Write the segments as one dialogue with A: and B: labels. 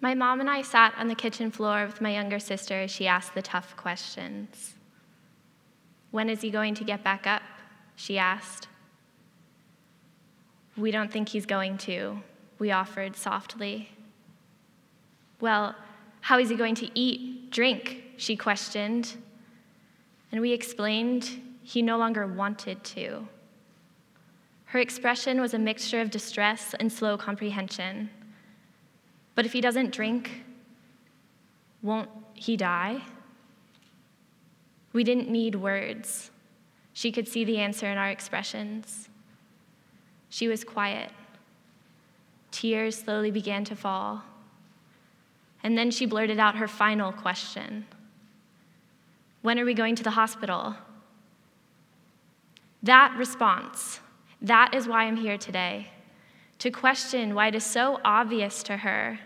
A: My mom and I sat on the kitchen floor with my younger sister as she asked the tough questions. "When is he going to get back up?" she asked. "We don't think he's going to," we offered softly. "Well, how is he going to eat, drink?" she questioned. And we explained he no longer wanted to. Her expression was a mixture of distress and slow comprehension. But if he doesn't drink, won't he die? We didn't need words. She could see the answer in our expressions. She was quiet. Tears slowly began to fall. And then she blurted out her final question. "When are we going to the hospital?" That response, that is why I'm here today, to question why it is so obvious to her,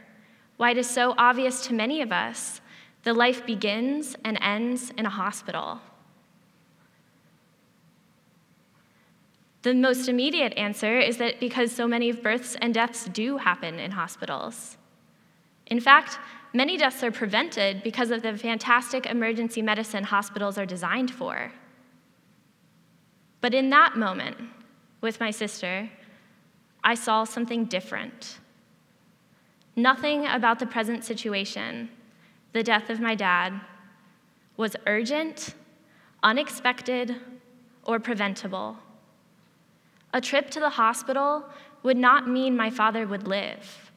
A: why it is so obvious to many of us, that life begins and ends in a hospital. The most immediate answer is that because so many of births and deaths do happen in hospitals. In fact, many deaths are prevented because of the fantastic emergency medicine hospitals are designed for. But in that moment, with my sister, I saw something different. Nothing about the present situation, the death of my dad, was urgent, unexpected, or preventable. A trip to the hospital would not mean my father would live.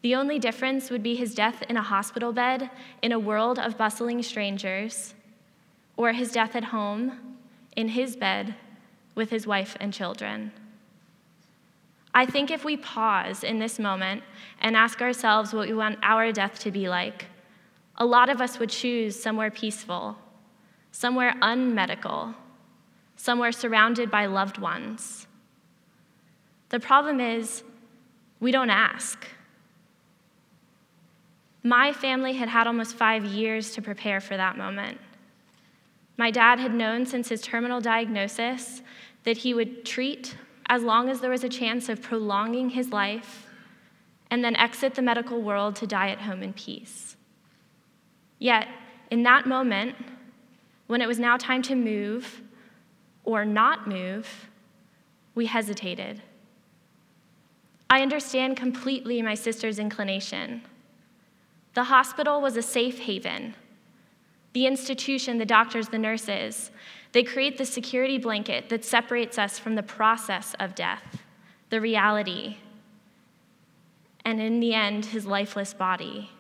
A: The only difference would be his death in a hospital bed in a world of bustling strangers, or his death at home, in his bed, with his wife and children. I think if we pause in this moment and ask ourselves what we want our death to be like, a lot of us would choose somewhere peaceful, somewhere unmedical, somewhere surrounded by loved ones. The problem is, we don't ask. My family had had almost 5 years to prepare for that moment. My dad had known since his terminal diagnosis that he would treat as long as there was a chance of prolonging his life and then exit the medical world to die at home in peace. Yet, in that moment, when it was now time to move or not move, we hesitated. I understand completely my sister's inclination. The hospital was a safe haven. The institution, the doctors, the nurses, they create the security blanket that separates us from the process of death, the reality, and in the end, his lifeless body.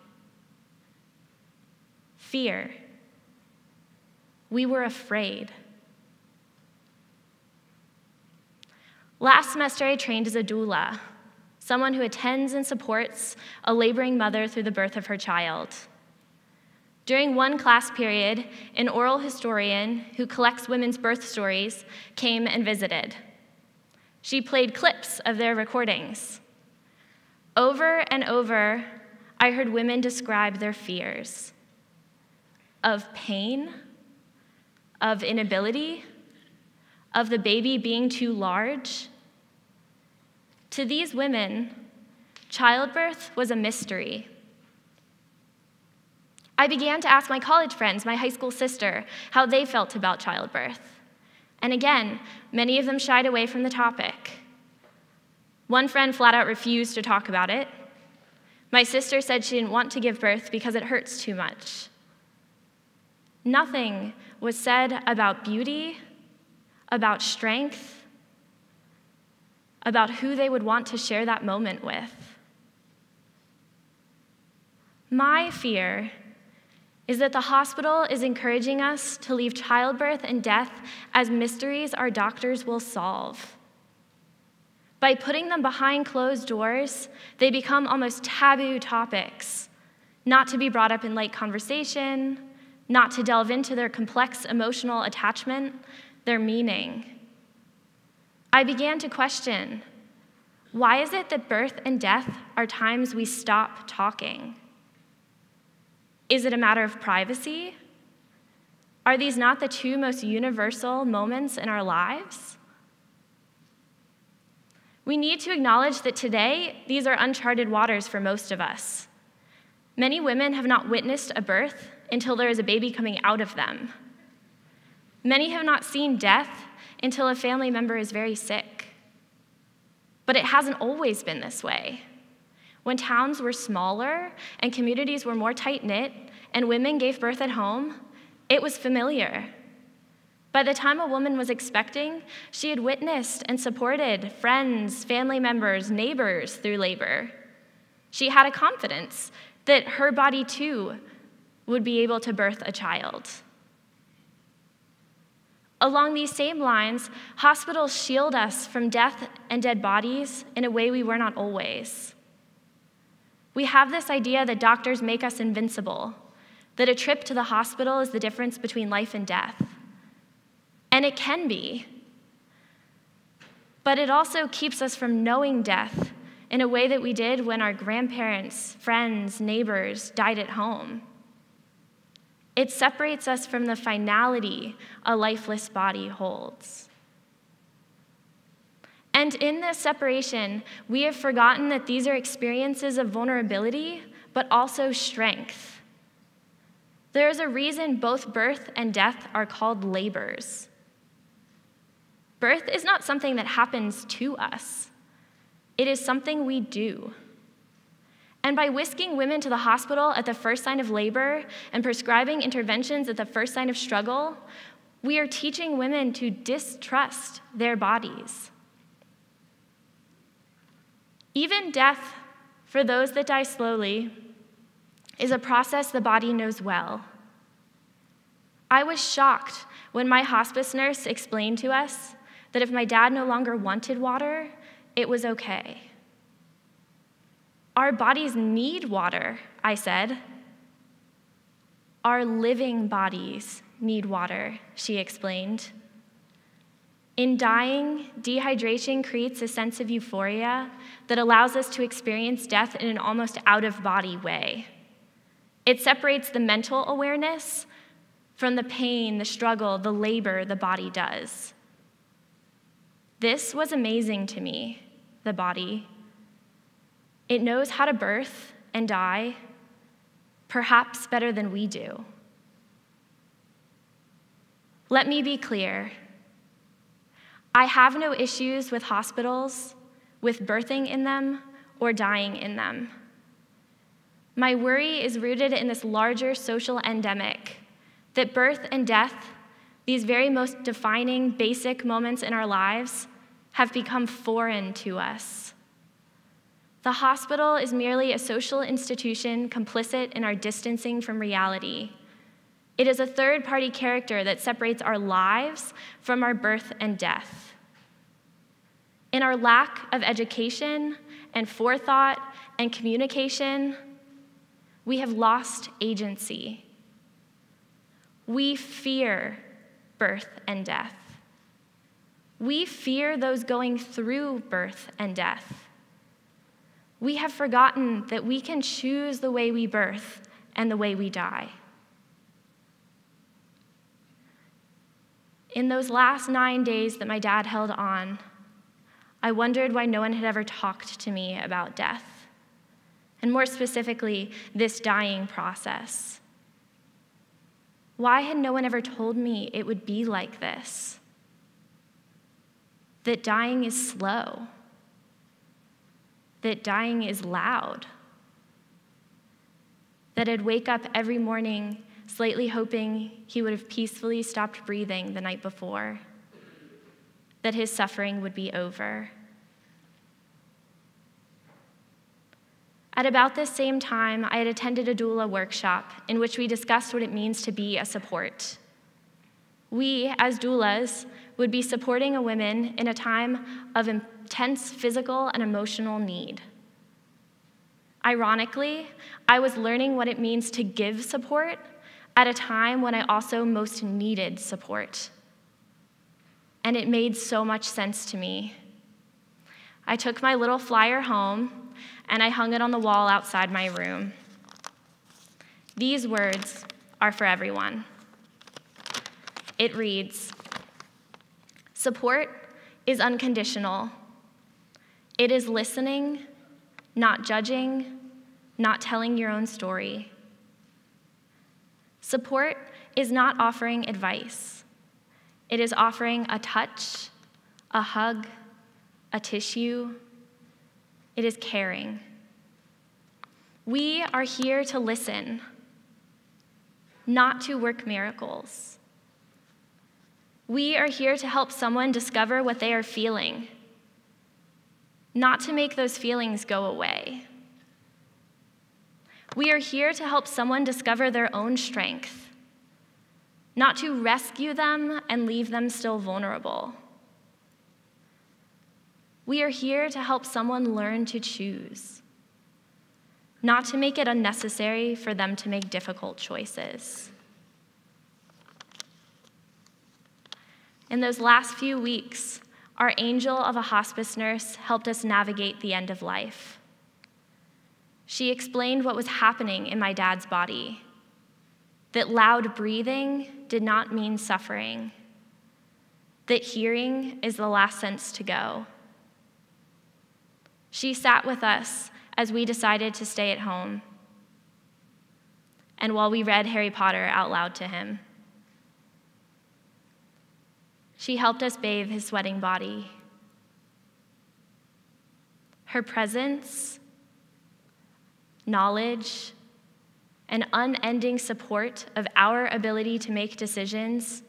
A: Fear. We were afraid. Last semester, I trained as a doula, someone who attends and supports a laboring mother through the birth of her child. During one class period, an oral historian who collects women's birth stories came and visited. She played clips of their recordings. Over and over, I heard women describe their fears of pain, of inability, of the baby being too large. To these women, childbirth was a mystery. I began to ask my college friends, my high school sister, how they felt about childbirth. And again, many of them shied away from the topic. One friend flat out refused to talk about it. My sister said she didn't want to give birth because it hurts too much. Nothing was said about beauty, about strength, about who they would want to share that moment with. My fear is that the hospital is encouraging us to leave childbirth and death as mysteries our doctors will solve. By putting them behind closed doors, they become almost taboo topics, not to be brought up in light conversation, not to delve into their complex emotional attachment, their meaning. I began to question, why is it that birth and death are times we stop talking? Is it a matter of privacy? Are these not the two most universal moments in our lives? We need to acknowledge that today, these are uncharted waters for most of us. Many women have not witnessed a birth until there is a baby coming out of them. Many have not seen death until a family member is very sick. But it hasn't always been this way. When towns were smaller and communities were more tight-knit and women gave birth at home, it was familiar. By the time a woman was expecting, she had witnessed and supported friends, family members, neighbors through labor. She had a confidence that her body too would be able to birth a child. Along these same lines, hospitals shield us from death and dead bodies in a way we were not always. We have this idea that doctors make us invincible, that a trip to the hospital is the difference between life and death. And it can be. But it also keeps us from knowing death in a way that we did when our grandparents, friends, neighbors died at home. It separates us from the finality a lifeless body holds. And in this separation, we have forgotten that these are experiences of vulnerability, but also strength. There is a reason both birth and death are called labors. Birth is not something that happens to us. It is something we do. And by whisking women to the hospital at the first sign of labor and prescribing interventions at the first sign of struggle, we are teaching women to distrust their bodies. Even death, for those that die slowly, is a process the body knows well. I was shocked when my hospice nurse explained to us that if my dad no longer wanted water, it was okay. Our bodies need water, I said. Our living bodies need water, she explained. In dying, dehydration creates a sense of euphoria that allows us to experience death in an almost out-of-body way. It separates the mental awareness from the pain, the struggle, the labor the body does. This was amazing to me, the body. It knows how to birth and die, perhaps better than we do. Let me be clear. I have no issues with hospitals, with birthing in them, or dying in them. My worry is rooted in this larger social endemic, that birth and death, these very most defining, basic moments in our lives, have become foreign to us. The hospital is merely a social institution complicit in our distancing from reality. It is a third-party character that separates our lives from our birth and death. In our lack of education and forethought and communication, we have lost agency. We fear birth and death. We fear those going through birth and death. We have forgotten that we can choose the way we birth and the way we die. In those last 9 days that my dad held on, I wondered why no one had ever talked to me about death, and more specifically, this dying process. Why had no one ever told me it would be like this? That dying is slow, that dying is loud, that I'd wake up every morning slightly hoping he would have peacefully stopped breathing the night before, that his suffering would be over. At about this same time, I had attended a doula workshop in which we discussed what it means to be a support. We, as doulas, would be supporting a woman in a time of intense physical and emotional need. Ironically, I was learning what it means to give support at a time when I also most needed support. And it made so much sense to me. I took my little flyer home and I hung it on the wall outside my room. These words are for everyone. It reads, "Support is unconditional. It is listening, not judging, not telling your own story. Support is not offering advice. It is offering a touch, a hug, a tissue. It is caring. We are here to listen, not to work miracles. We are here to help someone discover what they are feeling, not to make those feelings go away. We are here to help someone discover their own strength, not to rescue them and leave them still vulnerable. We are here to help someone learn to choose, not to make it unnecessary for them to make difficult choices. In those last few weeks, our angel of a hospice nurse helped us navigate the end of life. She explained what was happening in my dad's body, that loud breathing did not mean suffering, that hearing is the last sense to go. She sat with us as we decided to stay at home, and while we read Harry Potter out loud to him. She helped us bathe his sweating body. Her presence, knowledge, and unending support of our ability to make decisions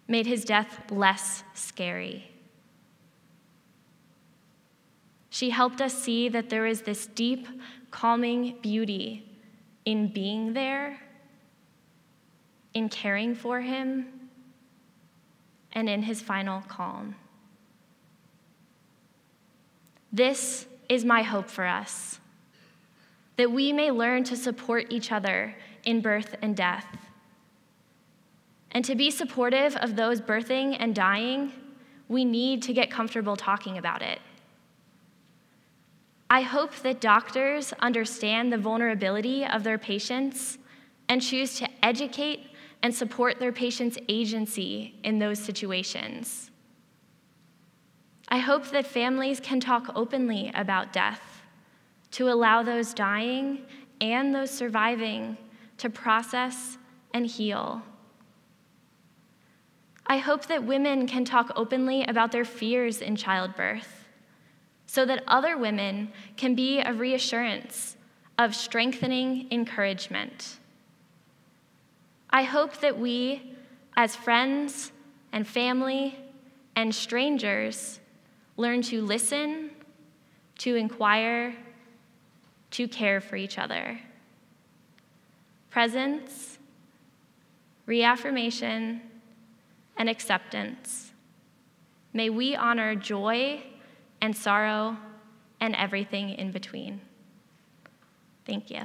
A: made his death less scary. She helped us see that there is this deep, calming beauty in being there, in caring for him, and in his final calm. This is my hope for us, that we may learn to support each other in birth and death. And to be supportive of those birthing and dying, we need to get comfortable talking about it. I hope that doctors understand the vulnerability of their patients and choose to educate and support their patients' agency in those situations. I hope that families can talk openly about death to allow those dying and those surviving to process and heal. I hope that women can talk openly about their fears in childbirth so that other women can be a reassurance of strengthening encouragement. I hope that we, as friends and family and strangers, learn to listen, to inquire, to care for each other. Presence, reaffirmation, and acceptance. May we honor joy and sorrow and everything in between. Thank you.